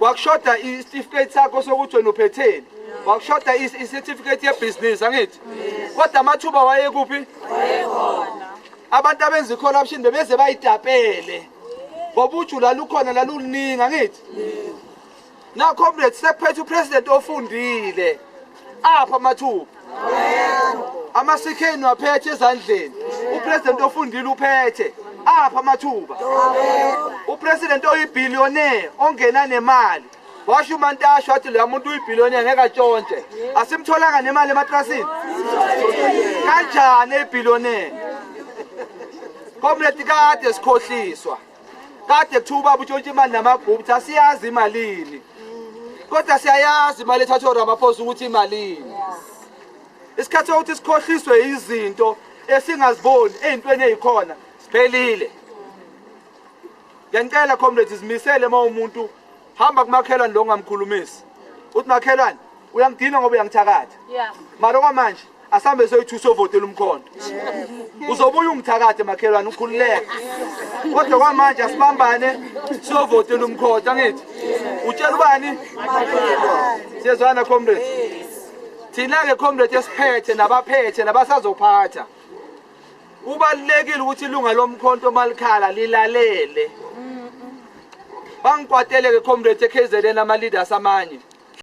wakushoda i-certificate sakho sokuthi wena uphetheni wakushoda i-certificate ye-business angithi kodwa amathuba wayekuphi abantu abenza i-corruption bebeze bayidapele ngoba ujula lukhona laluluningi angithi na comrades sephethe upresident ofundile apha amathuba ama-CK waphethe ezandleni upresident ofundile uphethe apha amathuba upresident oyibillionaire ongena nemali washo uMantashe wathi lo muntu uyibillionaire ngeke atshontshe asimtholanga nemali ematrasini kanjani ebillionaire comrade kade sikhohliswa kade kuthiwa ubaba utshontshe imali namabhubhu asiyazi imalini kodwa siyayazi imali ethathwa uRamaphosa ukuthi imalini isikhathi sokuthi sikhohliswe izinto esingaziboni ezintweni ezikhona siphelile ngiyacela comrades zimisele uma umuntu hamba kumakhelwane lo ngamkhulumisi uthi makhelwane uyangidina ngoba uyangithakatha mara kwamanje asambe soyi2 sovotela umkhonto uzobuya ungithakathe makhelwane ukhululeke kodwa kwamanje asibambane sovotela umkhonto angithi utshela ubani siyezwana comrades thina ke comrades esiphethe nabaphethe nabasazophatha ubalekile ukuthi ilunga lomkhonto malikhala lilalele bangikwatele ke comrades eKZN ama leaders amanye